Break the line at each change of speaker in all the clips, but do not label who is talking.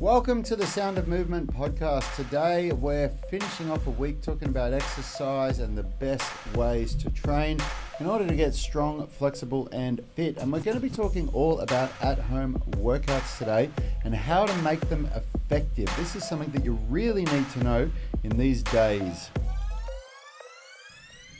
Welcome to the Sound of Movement podcast. Today we're finishing off a week talking about exercise and the best ways to train in order to get strong, flexible and fit. And we're going to be talking all about at-home workouts today and how to make them effective. This is something that you really need to know in these days.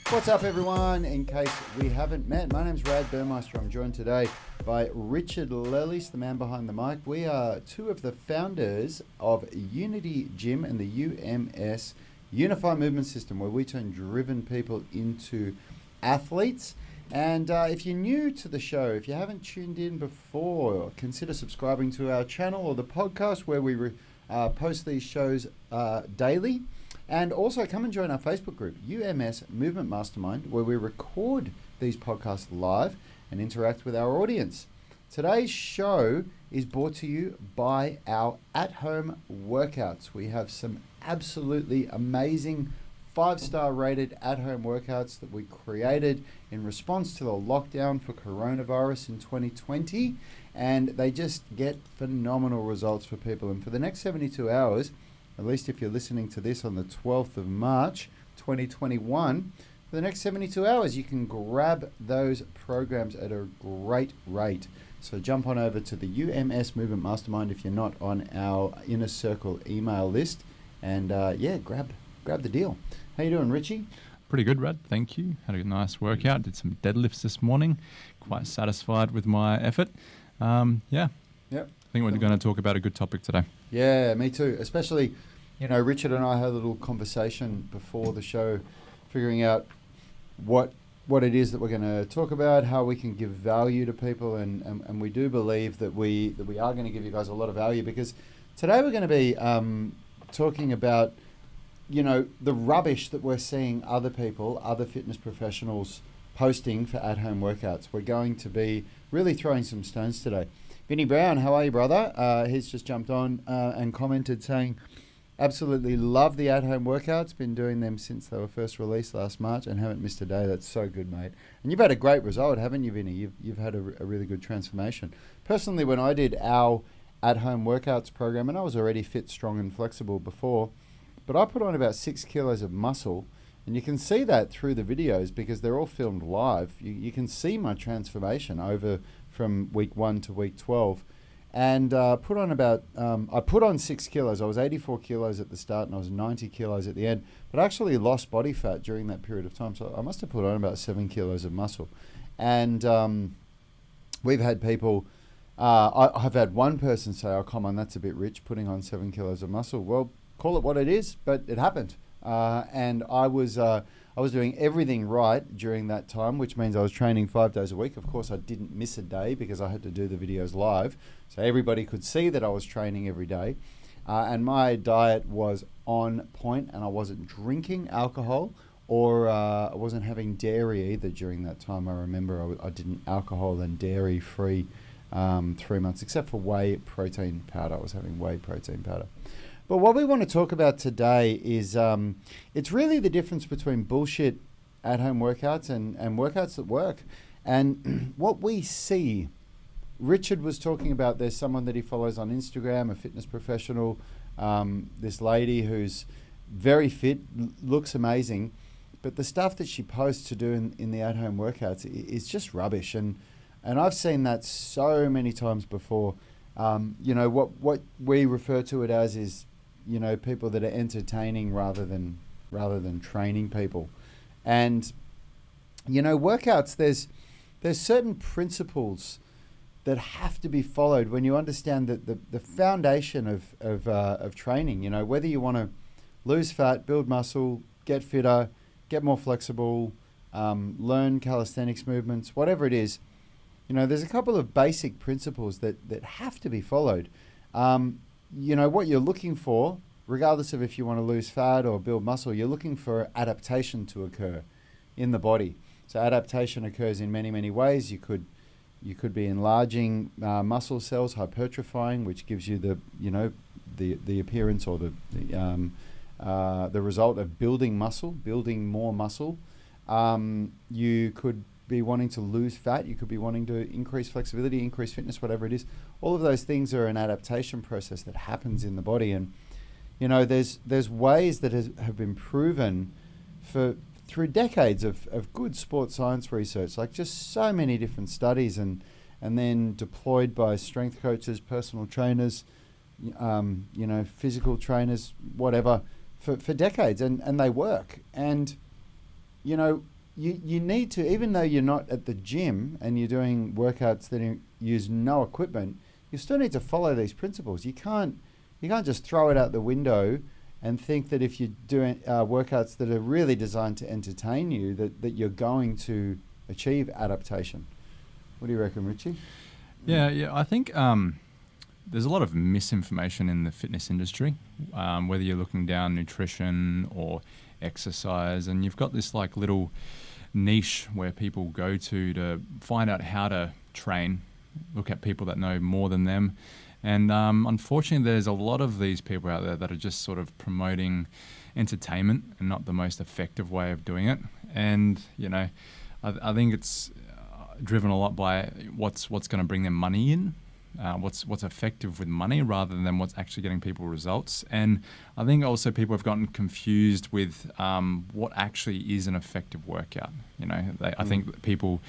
What's up everyone? In case we haven't met, my name's Rad Burmeister. I'm joined today by Richard Lellis, the man behind the mic. We are two of the founders of Unity Gym and the UMS Unified Movement System, where we turn driven people into athletes. And if you're new to the show, if you haven't tuned in before, consider subscribing to our channel or the podcast where we post these shows daily. And also come and join our Facebook group, UMS Movement Mastermind, where we record these podcasts live and interact with our audience. Today's show is brought to you by our at-home workouts. We have some absolutely amazing 5-star rated at-home workouts that we created in response to the lockdown for coronavirus in 2020. And they just get phenomenal results for people. And for the next 72 hours, at least if you're listening to this on the 12th of March, 2021, for the next 72 hours, you can grab those programs at a great rate. So jump on over to the UMS Movement Mastermind if you're not on our Inner Circle email list. And grab the deal. How you doing, Richie?
Pretty good, Rad. Thank you. Had a nice workout. Did some deadlifts this morning. Quite satisfied with my effort. Yep. I think we're going to talk about a good topic today.
Yeah, me too. Especially, Richard and I had a little conversation before the show, figuring out what it is that we're going to talk about, how we can give value to people, and we do believe that we are going to give you guys a lot of value, because today we're going to be talking about, the rubbish that we're seeing other people, other fitness professionals posting for at-home workouts. We're going to be really throwing some stones today. Vinny Brown, how are you, brother? He's just jumped on and commented saying, absolutely love the at-home workouts. Been doing them since they were first released last March and haven't missed a day. That's so good, mate. And you've had a great result, haven't you, Vinny? You've had a really good transformation. Personally, when I did our at-home workouts program, and I was already fit, strong and flexible before, but I put on about 6 kilos of muscle. And you can see that through the videos because they're all filmed live. You can see my transformation over from week 1 to week 12, and I put on 6 kilos. I was 84 kilos at the start and I was 90 kilos at the end, but I actually lost body fat during that period of time. So I must have put on about 7 kilos of muscle. And we've had people, I've had one person say, oh, come on, that's a bit rich, putting on 7 kilos of muscle. Well, call it what it is, but it happened. And I was doing everything right during that time, which means I was training 5 days a week. Of course, I didn't miss a day because I had to do the videos live, so everybody could see that I was training every day. And my diet was on point, and I wasn't drinking alcohol or I wasn't having dairy either during that time. I remember I didn't alcohol and dairy free 3 months, except for whey protein powder. I was having whey protein powder. But what we want to talk about today is it's really the difference between bullshit at-home workouts and workouts that work. And what we see, Richard was talking about, there's someone that he follows on Instagram, a fitness professional, this lady who's very fit, looks amazing, but the stuff that she posts to do in the at-home workouts is just rubbish. And I've seen that so many times before. What we refer to it as is, people that are entertaining rather than training people. And workouts, there's certain principles that have to be followed when you understand that the foundation of training, whether you want to lose fat, build muscle, get fitter, get more flexible, learn calisthenics movements, whatever it is, there's a couple of basic principles that have to be followed. What you're looking for, regardless of if you want to lose fat or build muscle, you're looking for adaptation to occur in the body. So adaptation occurs in many, many ways. You could be enlarging muscle cells, hypertrophying, which gives you the appearance or the result of building muscle, building more muscle. You could be wanting to lose fat. You could be wanting to increase flexibility, increase fitness, whatever it is. All of those things are an adaptation process that happens in the body. And, there's ways that have been proven through decades of good sports science research, like just so many different studies and then deployed by strength coaches, personal trainers, physical trainers, whatever, for decades, and they work. And, you need to, even though you're not at the gym and you're doing workouts that use no equipment, you still need to follow these principles. You can't just throw it out the window and think that if you're doing workouts that are really designed to entertain you, that you're going to achieve adaptation. What do you reckon, Richie?
Yeah, I think there's a lot of misinformation in the fitness industry, whether you're looking down nutrition or exercise, and you've got this like little niche where people go to find out how to train, look at people that know more than them. And unfortunately, there's a lot of these people out there that are just sort of promoting entertainment and not the most effective way of doing it. And, I think it's driven a lot by what's going to bring them money in, what's effective with money rather than what's actually getting people results. And I think also people have gotten confused with what actually is an effective workout. I think people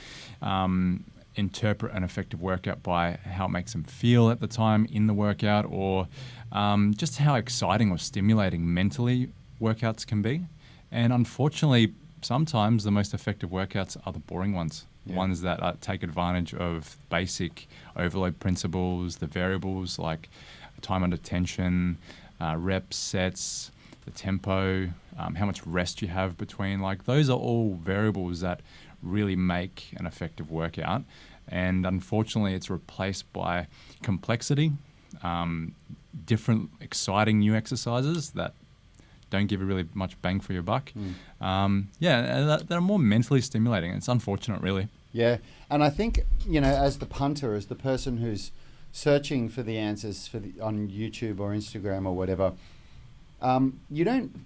interpret an effective workout by how it makes them feel at the time in the workout, or just how exciting or stimulating mentally workouts can be. And unfortunately, sometimes the most effective workouts are the boring ones. Yeah. Ones that take advantage of basic overload principles, the variables like time under tension, reps, sets, the tempo, how much rest you have between. Like those are all variables that really make an effective workout. And unfortunately, it's replaced by complexity, different exciting new exercises that don't give you really much bang for your buck. That are more mentally stimulating. It's unfortunate, really.
Yeah, and I think, as the punter, as the person who's searching for the answers on YouTube or Instagram or whatever, you don't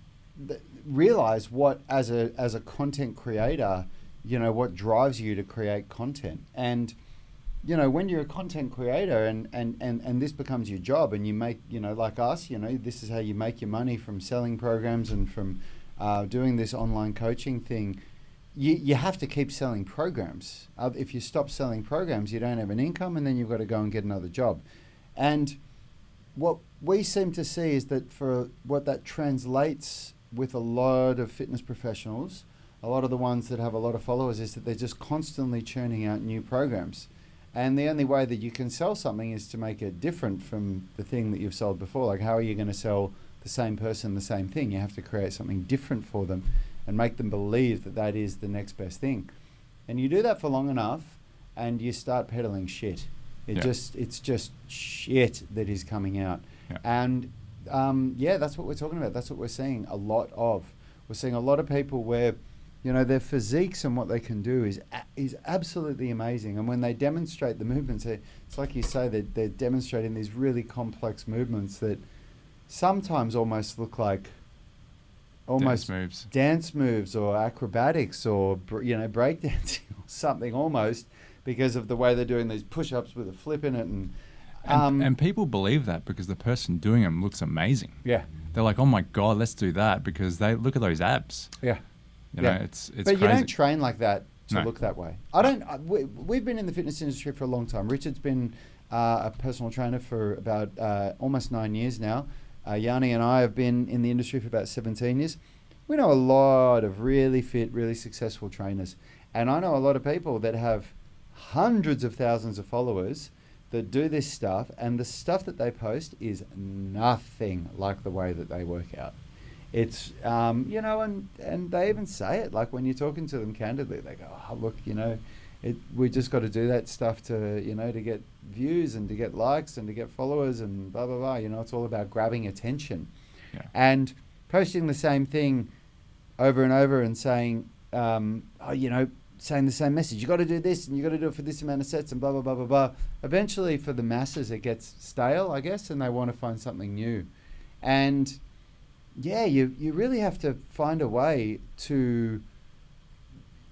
realize what, as a content creator, what drives you to create content. And, when you're a content creator and this becomes your job and you make, like us, this is how you make your money from selling programs and from doing this online coaching thing, you have to keep selling programs. If you stop selling programs, you don't have an income, and then you've got to go and get another job. And what we seem to see is that for what that translates with a lot of fitness professionals, a lot of the ones that have a lot of followers, is that they're just constantly churning out new programs. And the only way that you can sell something is to make it different from the thing that you've sold before. Like, how are you going to sell the same person the same thing? You have to create something different for them and make them believe that that is the next best thing. And you do that for long enough and you start peddling shit. It's just shit that is coming out. Yeah. And that's what we're talking about. That's what we're seeing a lot of. We're seeing a lot of people where, their physiques and what they can do is absolutely amazing. And when they demonstrate the movements, it's like you say, they're demonstrating these really complex movements that sometimes almost look like dance moves or acrobatics or breakdancing or something almost, because of the way they're doing these push-ups with a flip in it.
And people believe that because the person doing them looks amazing.
Yeah.
They're like, oh my God, let's do that because they look at those abs.
Yeah.
It's
but
crazy.
You don't train like that to look that way. We've been in the fitness industry for a long time. Richard's been a personal trainer for about almost 9 years now. Yanni and I have been in the industry for about 17 years. We know a lot of really fit, really successful trainers. And I know a lot of people that have hundreds of thousands of followers that do this stuff, and the stuff that they post is nothing like the way that they work out. It's, and they even say it, like when you're talking to them candidly, they go, oh, look, we just got to do that stuff to, to get views and to get likes and to get followers and blah, blah, blah. It's all about grabbing attention. Yeah. And posting the same thing over and over and saying, saying the same message. You got to do this and you got to do it for this amount of sets and blah, blah, blah, blah, blah. Eventually for the masses, it gets stale, I guess, and they want to find something new. And yeah, you really have to find a way to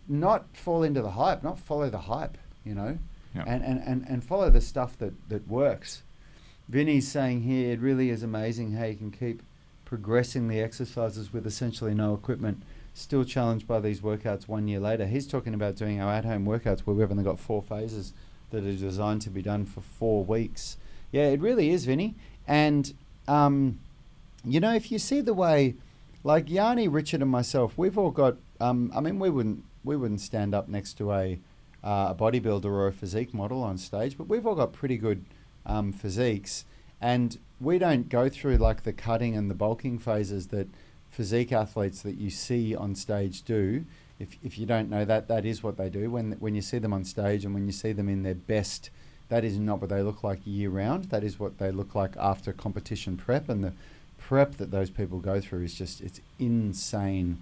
not fall into the hype, not follow the hype, you know,
Yeah.
and follow the stuff that works. Vinny's saying here, it really is amazing how you can keep progressing the exercises with essentially no equipment, still challenged by these workouts 1 year later. He's talking about doing our at-home workouts where we've only got 4 phases that are designed to be done for 4 weeks. Yeah, it really is, Vinny. And, you know, if you see the way, like Yanni, Richard and myself, we've all got, I mean, we wouldn't stand up next to a bodybuilder or a physique model on stage, but we've all got pretty good physiques, and we don't go through like the cutting and the bulking phases that physique athletes that you see on stage do. If you don't know that, that is what they do. When you see them on stage and when you see them in their best, that is not what they look like year round. That is what they look like after competition prep, and the prep that those people go through is just, it's insane,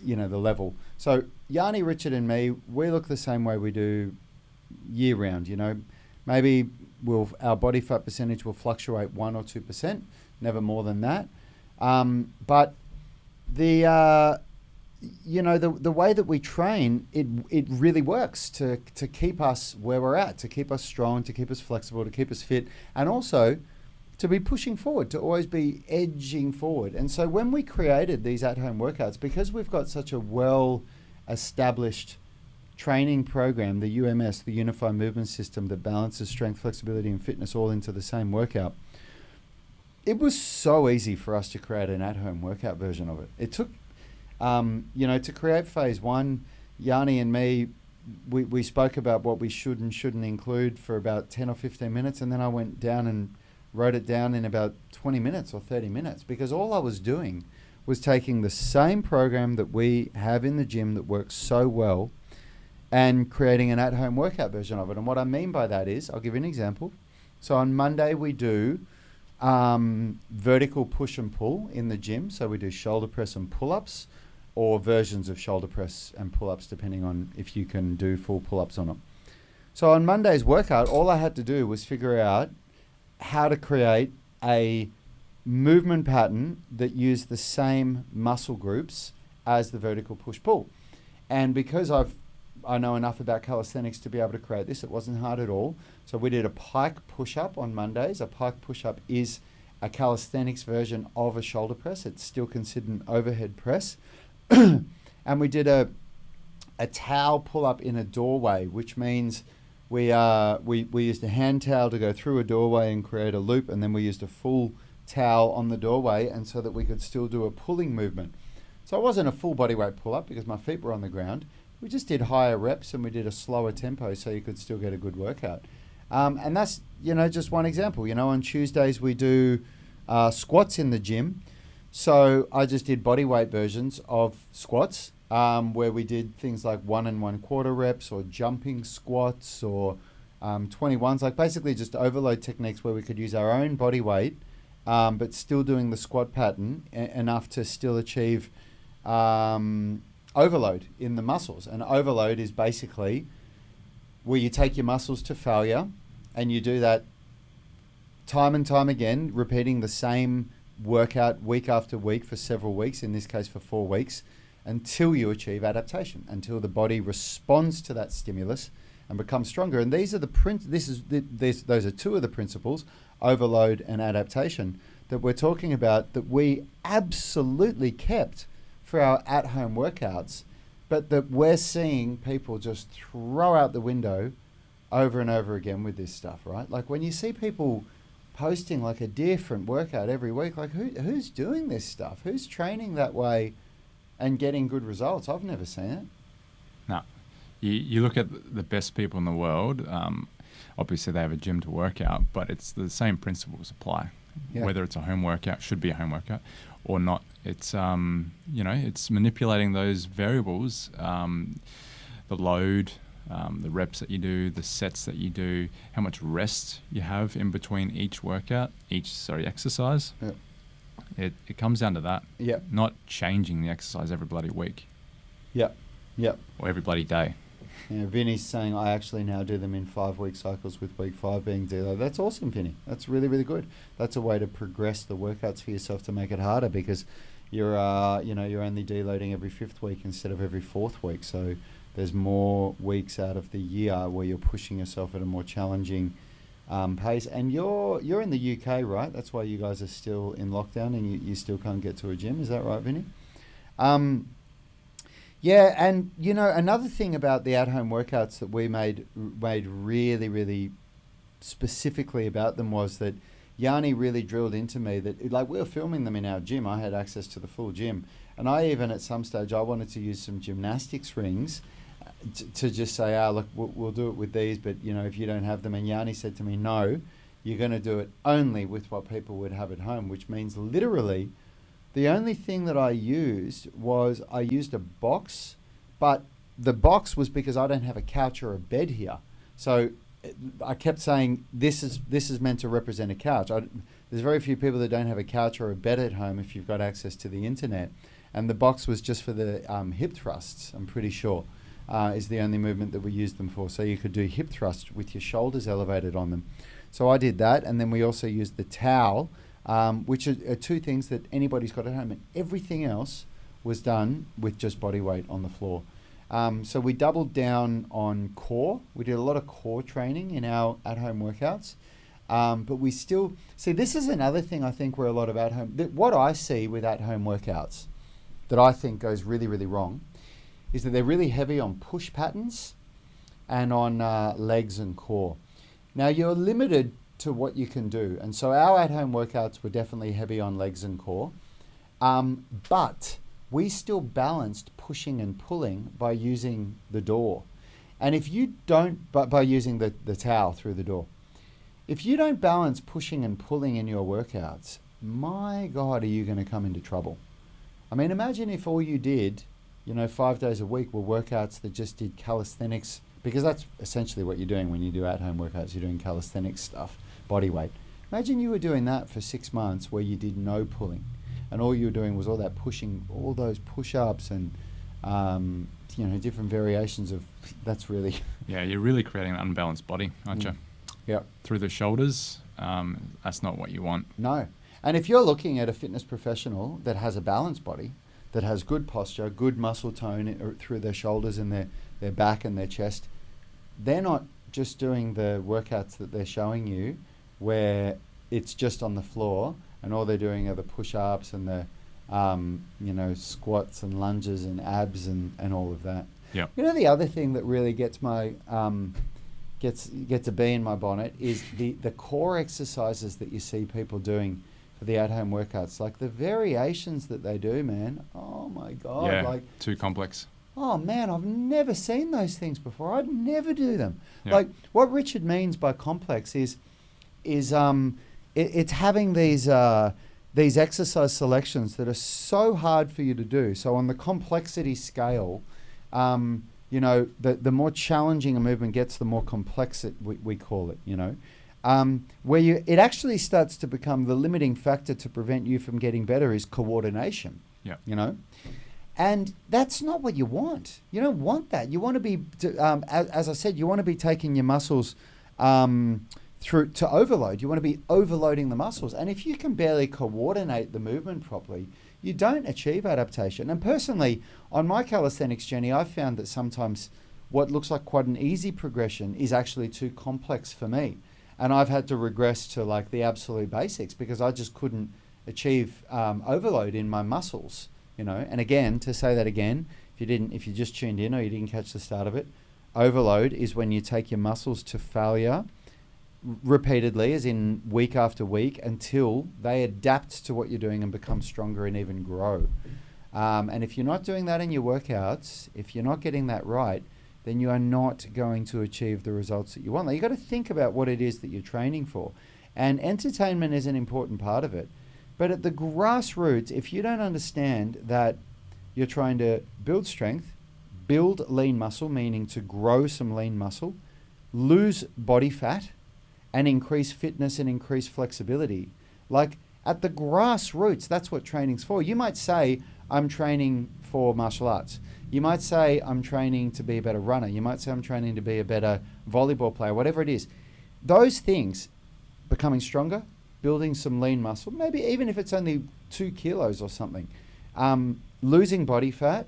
you know, the level. So Yanni, Richard and me, we look the same way we do year round, you know. Maybe our body fat percentage will fluctuate 1 or 2%, never more than that. But the you know, the way that we train, it really works to keep us where we're at, to keep us strong, to keep us flexible, to keep us fit, and also to be pushing forward, to always be edging forward. And so when we created these at-home workouts, because we've got such a well-established training program, the UMS, the Unified Movement System, that balances strength, flexibility, and fitness all into the same workout, it was so easy for us to create an at-home workout version of it. It took, you know, to create phase 1, Yanni and me, we spoke about what we should and shouldn't include for about 10 or 15 minutes, and then I went down and wrote it down in about 20 minutes or 30 minutes, because all I was doing was taking the same program that we have in the gym that works so well and creating an at-home workout version of it. And what I mean by that is, I'll give you an example. So on Monday we do vertical push and pull in the gym. So we do shoulder press and pull-ups, or versions of shoulder press and pull-ups, depending on if you can do full pull-ups or not. So on Monday's workout, all I had to do was figure out how to create a movement pattern that used the same muscle groups as the vertical push-pull. And because I know enough about calisthenics to be able to create this, it wasn't hard at all. So we did a pike push-up on Mondays. A pike push-up is a calisthenics version of a shoulder press. It's still considered an overhead press. And we did a towel pull-up in a doorway, which means we used a hand towel to go through a doorway and create a loop, and then we used a full towel on the doorway, and so that we could still do a pulling movement. So it wasn't a full body weight pull-up because my feet were on the ground. We just did higher reps and we did a slower tempo so you could still get a good workout. And that's, you know, just one example. You know, on Tuesdays we do squats in the gym. So I just did body weight versions of squats, where we did things like 1 1/4 reps, or jumping squats, or 21s, like basically just overload techniques where we could use our own body weight, but still doing the squat pattern enough to still achieve overload in the muscles. And overload is basically where you take your muscles to failure, and you do that time and time again, repeating the same workout week after week for several weeks, in this case for 4 weeks, until you achieve adaptation, until the body responds to that stimulus and becomes stronger. And these are those are 2 of the principles, overload and adaptation, that we're talking about, that we absolutely kept for our at-home workouts, but that we're seeing people just throw out the window over and over again with this stuff, right? Like when you see people posting like a different workout every week, like who's doing this stuff? Who's training that way and getting good results? I've never seen it.
No. You look at the best people in the world, obviously they have a gym to work out, but it's the same principles apply. Yeah. Whether it's a home workout, should be a home workout, or not. It's, you know, it's manipulating those variables, the load, the reps that you do, the sets that you do, how much rest you have in between each exercise. Yeah. It comes down to that.
Yeah.
Not changing the exercise every bloody week.
Yeah. Yeah.
Or every bloody day.
Yeah, Vinny's saying I actually now do them in 5-week cycles, with week 5 being deload. That's awesome, Vinny. That's really, really good. That's a way to progress the workouts for yourself to make it harder, because you're only deloading every 5th week instead of every 4th week. So there's more weeks out of the year where you're pushing yourself at a more challenging pace. And you're in the UK, right? That's why you guys are still in lockdown and you still can't get to a gym. Is that right, Vinny? Yeah, and you know, another thing about the at-home workouts that we made really, really specifically about them was that Yanni really drilled into me that, like, we were filming them in our gym. I had access to the full gym, and I even at some stage I wanted to use some gymnastics rings to just say, look, we'll do it with these, but you know, if you don't have them. And Yanni said to me, no, you're going to do it only with what people would have at home, which means literally the only thing that I used a box, but the box was because I don't have a couch or a bed here. So I kept saying this is meant to represent a couch. There's very few people that don't have a couch or a bed at home if you've got access to the internet. And the box was just for the hip thrusts, I'm pretty sure, is the only movement that we used them for. So you could do hip thrusts with your shoulders elevated on them. So I did that, and then we also used the towel, which are two things that anybody's got at home, and everything else was done with just body weight on the floor. So we doubled down on core. We did a lot of core training in our at-home workouts, but we still see, this is another thing I think where a lot of what I see with at-home workouts that I think goes really, really wrong is that they're really heavy on push patterns and on legs and core. Now you're limited to what you can do. And so our at-home workouts were definitely heavy on legs and core, but we still balanced pushing and pulling by using the door. And if you don't, by using the towel through the door, if you don't balance pushing and pulling in your workouts, my God, are you going to come into trouble? I mean, imagine if all you did, 5 days a week were workouts that just did calisthenics, because that's essentially what you're doing when you do at-home workouts. You're doing calisthenics stuff, body weight. Imagine you were doing that for 6 months where you did no pulling, and all you were doing was all that pushing, all those push-ups and different variations of. That's really.
Yeah, you're really creating an unbalanced body, aren't you?
Yeah.
Through the shoulders, that's not what you want.
No. And if you're looking at a fitness professional that has a balanced body, that has good posture, good muscle tone through their shoulders and their back and their chest, they're not just doing the workouts that they're showing you where it's just on the floor and all they're doing are the push-ups and the squats and lunges and abs and all of that.
Yeah.
The other thing that really gets my gets a bee in my bonnet is the core exercises that you see people doing for the at-home workouts, like the variations that they do, man. Oh my God.
Yeah, too complex.
Oh man, I've never seen those things before. I'd never do them.
Yeah.
Like what Richard means by complex is it's having these exercise selections that are so hard for you to do. So on the complexity scale, the more challenging a movement gets, the more complex we call it, where it actually starts to become the limiting factor to prevent you from getting better is coordination.
Yeah.
And that's not what you want. You don't want that. You want to be, as I said, you want to be taking your muscles through to overload. You want to be overloading the muscles. And if you can barely coordinate the movement properly, you don't achieve adaptation. And personally, on my calisthenics journey, I've found that sometimes what looks like quite an easy progression is actually too complex for me. And I've had to regress to like the absolute basics because I just couldn't achieve overload in my muscles. And again, to say that again, if you just tuned in or you didn't catch the start of it, overload is when you take your muscles to failure repeatedly, as in week after week, until they adapt to what you're doing and become stronger and even grow. And if you're not doing that in your workouts, if you're not getting that right, then you are not going to achieve the results that you want. Like, you've got to think about what it is that you're training for. And entertainment is an important part of it. But at the grassroots, if you don't understand that you're trying to build strength, build lean muscle, meaning to grow some lean muscle, lose body fat, and increase fitness and increase flexibility, like at the grassroots, that's what training's for. You might say, I'm training for martial arts. You might say, I'm training to be a better runner. You might say, I'm training to be a better volleyball player, whatever it is. Those things, becoming stronger, building some lean muscle, maybe even if it's only 2 kilos or something, losing body fat,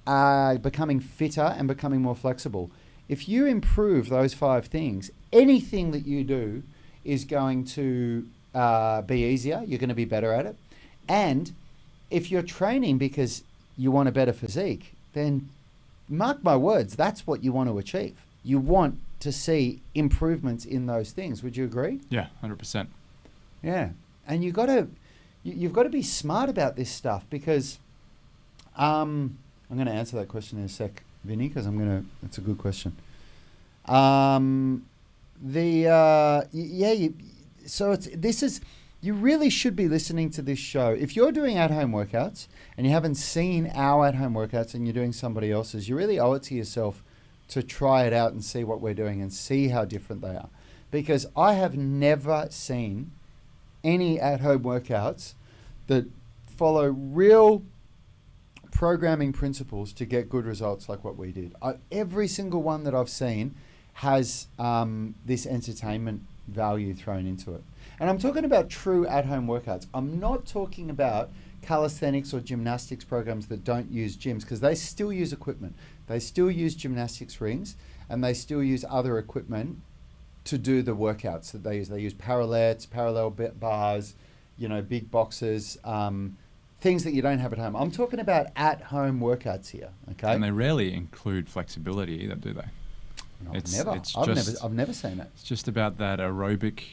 becoming fitter and becoming more flexible. If you improve those 5 things, anything that you do is going to be easier. You're going to be better at it. And if you're training because you want a better physique, then mark my words, that's what you want to achieve. You want to see improvements in those things. Would you agree?
Yeah, 100%.
Yeah. And you've got to be smart about this stuff, because I'm going to answer that question in a sec, Vinny, because it's a good question. You really should be listening to this show. If you're doing at-home workouts and you haven't seen our at-home workouts and you're doing somebody else's, you really owe it to yourself to try it out and see what we're doing and see how different they are. Because I have never seen any at-home workouts that follow real programming principles to get good results like what we did. Every single one that I've seen has this entertainment value thrown into it. And I'm talking about true at-home workouts. I'm not talking about calisthenics or gymnastics programs that don't use gyms, because they still use equipment. They still use gymnastics rings, and they still use other equipment to do the workouts that they use. They use parallettes, parallel bars, big boxes, things that you don't have at home. I'm talking about at-home workouts here, okay?
And they rarely include flexibility either, do they?
No, I've never seen it.
It's just about that aerobic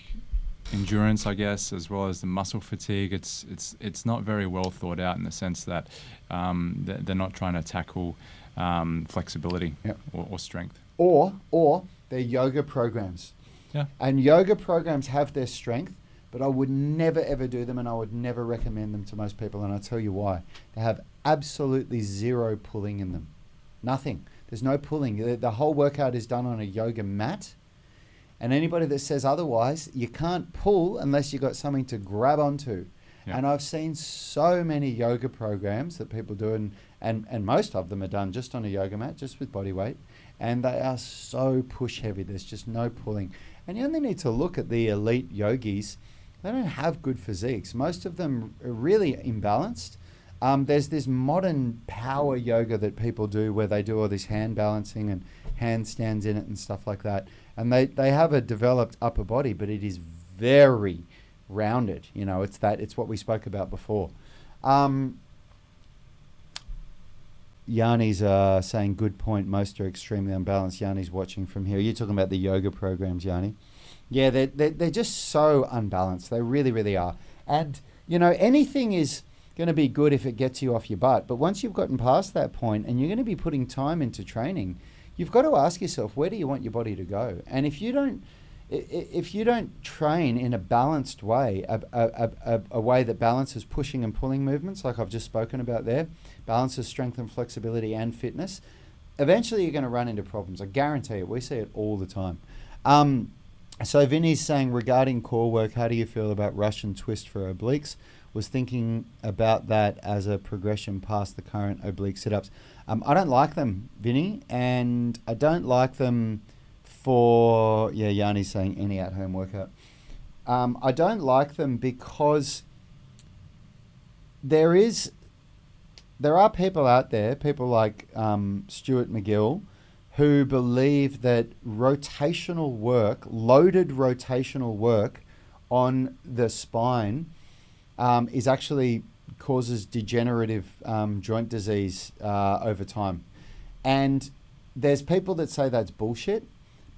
endurance, I guess, as well as the muscle fatigue. It's not very well thought out in the sense that they're not trying to tackle flexibility or strength.
Or they're yoga programs.
Yeah.
And yoga programs have their strength, but I would never ever do them, and I would never recommend them to most people, and I'll tell you why. They have absolutely zero pulling in them. Nothing. There's no pulling. The whole workout is done on a yoga mat. And anybody that says otherwise, you can't pull unless you've got something to grab onto. Yeah. And I've seen so many yoga programs that people do, and most of them are done just on a yoga mat, just with body weight. And they are so push heavy. There's just no pulling. And you only need to look at the elite yogis. They don't have good physiques. Most of them are really imbalanced. There's this modern power yoga that people do where they do all this hand balancing and handstands in it and stuff like that. And they have a developed upper body, but it is very rounded. It's what we spoke about before. Yanni's saying, good point, most are extremely unbalanced. Yanni's watching from here. You're talking about the yoga programs, Yanni. Yeah, they're just so unbalanced. They really, really are. And, anything is going to be good if it gets you off your butt. But once you've gotten past that point and you're going to be putting time into training, you've got to ask yourself, where do you want your body to go? And if you don't train in a balanced way, a way that balances pushing and pulling movements, like I've just spoken about there, balances strength and flexibility and fitness, eventually you're going to run into problems. I guarantee it. We see it all the time. So Vinny's saying, regarding core work, how do you feel about Russian twist for obliques? Was thinking about that as a progression past the current oblique sit-ups. I don't like them, Vinny, and I don't like them for, Yanni's saying any at-home workout. I don't like them because there are people out there, people like Stuart McGill, who believe that rotational work, loaded rotational work on the spine is actually causes degenerative joint disease over time. And there's people that say that's bullshit,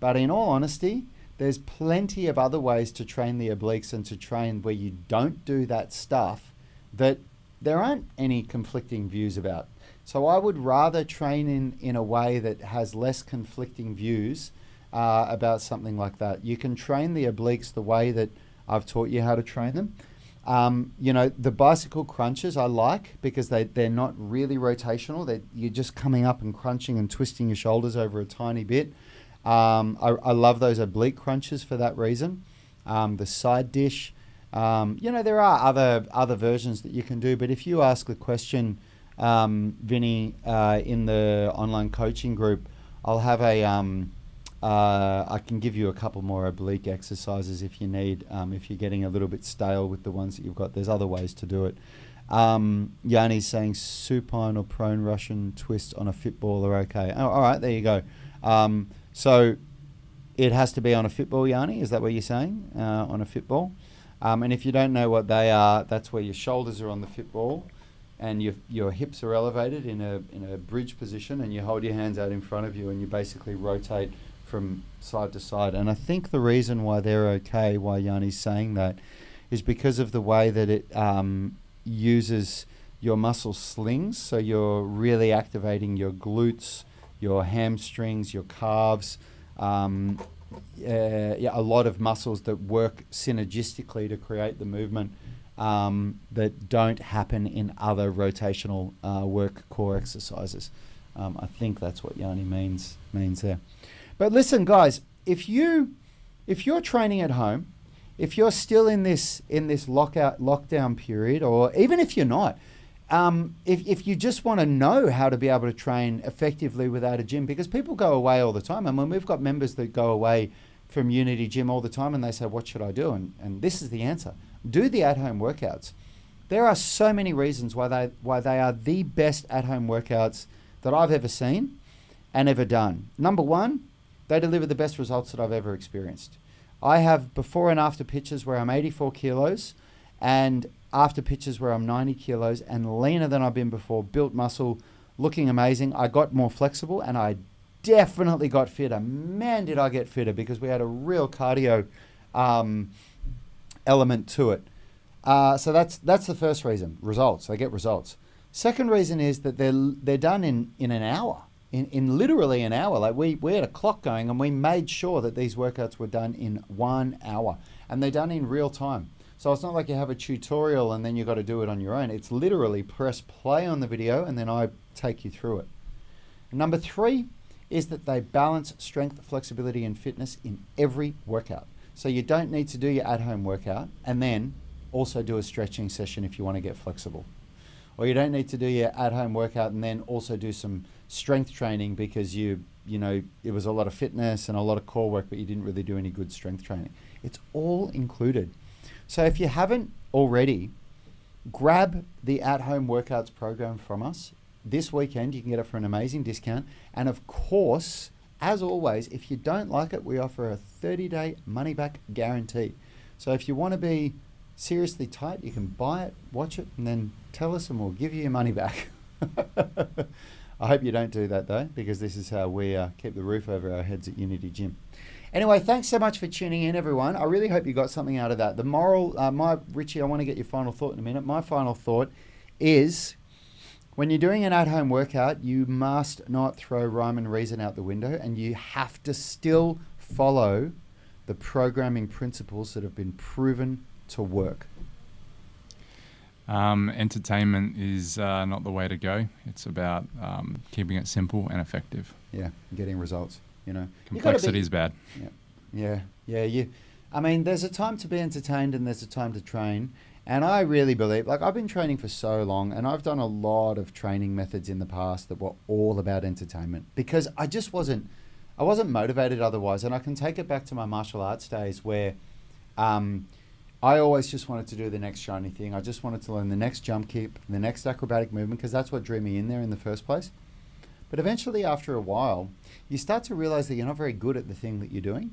but in all honesty, there's plenty of other ways to train the obliques and to train where you don't do that stuff that there aren't any conflicting views about. So I would rather train in a way that has less conflicting views about something like that. You can train the obliques the way that I've taught you how to train them. The bicycle crunches I like because they're not really rotational. You're just coming up and crunching and twisting your shoulders over a tiny bit. I love those oblique crunches for that reason. The side dish. There are other versions that you can do, but if you ask the question, Vinny, in the online coaching group, I'll have a I can give you a couple more oblique exercises if you need, if you're getting a little bit stale with the ones that you've got. There's other ways to do it. Yanni's saying supine or prone Russian twist on a fitball are okay. Oh, all right, there you go. So it has to be on a fitball, Yanni? Is that what you're saying? On a fitball? And if you don't know what they are, that's where your shoulders are on the fitball and your hips are elevated in a bridge position, and you hold your hands out in front of you and you basically rotate from side to side. And I think the reason why they're okay, why Yanni's saying that, is because of the way that it uses your muscle slings. So you're really activating your glutes, your hamstrings, your calves, a lot of muscles that work synergistically to create the movement that don't happen in other rotational work core exercises. I think that's what Yanni means there. But listen, guys, if you're training at home, if you're still in this lockdown period, or even if you're not, if you just want to know how to be able to train effectively without a gym, because people go away all the time. I mean, we've got members that go away from Unity Gym all the time and they say, what should I do? And this is the answer. Do the at-home workouts. There are so many reasons why they are the best at-home workouts that I've ever seen and ever done. Number one, they deliver the best results that I've ever experienced. I have before and after pictures where I'm 84 kilos and after pictures where I'm 90 kilos and leaner than I've been before, built muscle, looking amazing. I got more flexible and I definitely got fitter. Man, did I get fitter, because we had a real cardio element to it. So that's the first reason, results. They get results. Second reason is that they're done in an hour. In literally an hour. Like we had a clock going and we made sure that these workouts were done in 1 hour, and they're done in real time. So it's not like you have a tutorial and then you got to do it on your own. It's literally press play on the video and then I take you through it. Number three is that they balance strength, flexibility and fitness in every workout. So you don't need to do your at-home workout and then also do a stretching session if you want to get flexible. Or you don't need to do your at-home workout and then also do some strength training because you know it was a lot of fitness and a lot of core work, but you didn't really do any good strength training. It's all included. So if you haven't already, grab the at-home workouts program from us. This weekend you can get it for an amazing discount. And of course, as always, if you don't like it, we offer a 30-day money-back guarantee. So if you want to be seriously tight, you can buy it, watch it, and then tell us and we'll give you your money back. I hope you don't do that though, because this is how we keep the roof over our heads at Unity Gym. Anyway, thanks so much for tuning in, everyone. I really hope you got something out of that. The moral, Richie, I want to get your final thought in a minute. My final thought is, when you're doing an at-home workout, you must not throw rhyme and reason out the window, and you have to still follow the programming principles that have been proven to work.
Entertainment is not the way to go. It's about keeping it simple and effective.
Yeah, getting results. You know,
complexity is bad.
Yeah. I mean, there's a time to be entertained and there's a time to train. And I really believe, like, I've been training for so long and I've done a lot of training methods in the past that were all about entertainment, because I wasn't motivated otherwise. And I can take it back to my martial arts days where I always just wanted to do the next shiny thing. I just wanted to learn the next jump kick, the next acrobatic movement, because that's what drew me in there in the first place. But eventually, after a while, you start to realize that you're not very good at the thing that you're doing.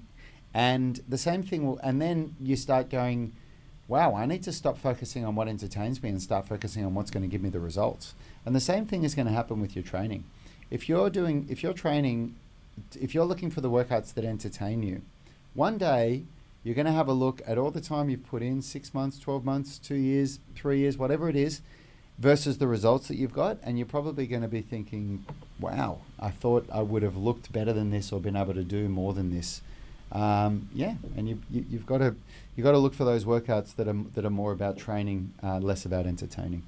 And the same thing will, and then you start going, wow, I need to stop focusing on what entertains me and start focusing on what's going to give me the results. And the same thing is going to happen with your training. If you're looking for the workouts that entertain you, one day you're going to have a look at all the time you've put in, 6 months, 12 months, 2 years, 3 years, whatever it is, versus the results that you've got. And you're probably going to be thinking, wow, I thought I would have looked better than this or been able to do more than this. And you've got to look for those workouts that are more about training, less about entertaining.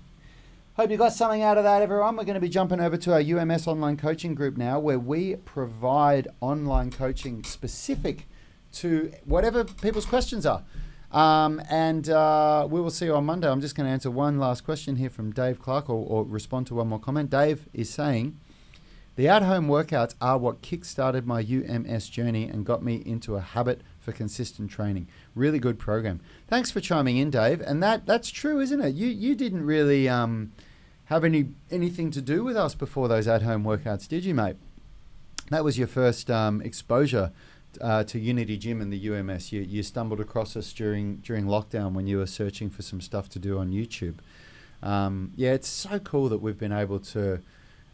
Hope you got something out of that, everyone. We're going to be jumping over to our UMS online coaching group now, where we provide online coaching specific to whatever people's questions are. We will see you on Monday. I'm just going to answer one last question here from Dave Clark, or respond to one more comment. Dave is saying, The at-home workouts are what kick-started my UMS journey and got me into a habit for consistent training. Really good program. Thanks for chiming in, Dave. And that's true, isn't it? You didn't really have anything to do with us before those at-home workouts, did you, mate? That was your first exposure to Unity Gym and the UMS. You stumbled across us during lockdown when you were searching for some stuff to do on YouTube. It's so cool that we've been able to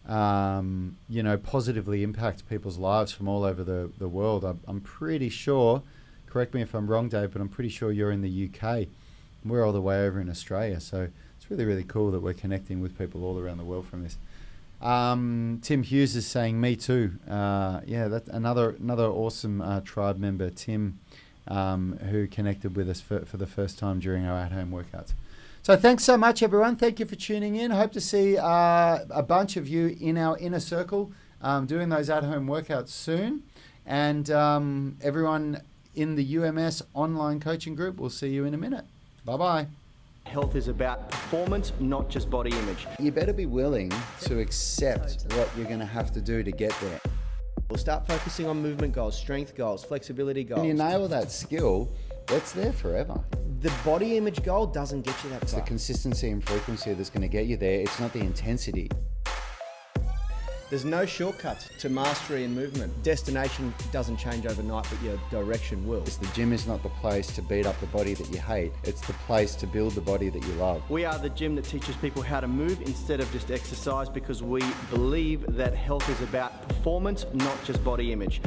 positively impact people's lives from all over the world. I'm pretty sure, correct me if I'm wrong, Dave, but I'm pretty sure you're in the UK. We're all the way over in Australia. So it's really, really cool that we're connecting with people all around the world from this. Tim Hughes is saying, me too. That's another awesome tribe member, Tim, who connected with us for the first time during our at-home workouts. So thanks so much, everyone. Thank you for tuning in. Hope to see a bunch of you in our inner circle doing those at-home workouts soon. And everyone in the UMS online coaching group, we'll see you in a minute. Bye-bye.
Health is about performance, not just body image.
You better be willing to accept what you're going to have to do to get there.
We'll start focusing on movement goals, strength goals, flexibility goals.
When you nail that skill, it's there forever.
The body image goal doesn't get you that
It's
far.
the consistency and frequency that's going to get you there. It's not the intensity.
There's no shortcuts to mastery and movement. Destination doesn't change overnight, but your direction will.
The gym is not the place to beat up the body that you hate. It's the place to build the body that you love.
We are the gym that teaches people how to move instead of just exercise, because we believe that health is about performance, not just body image.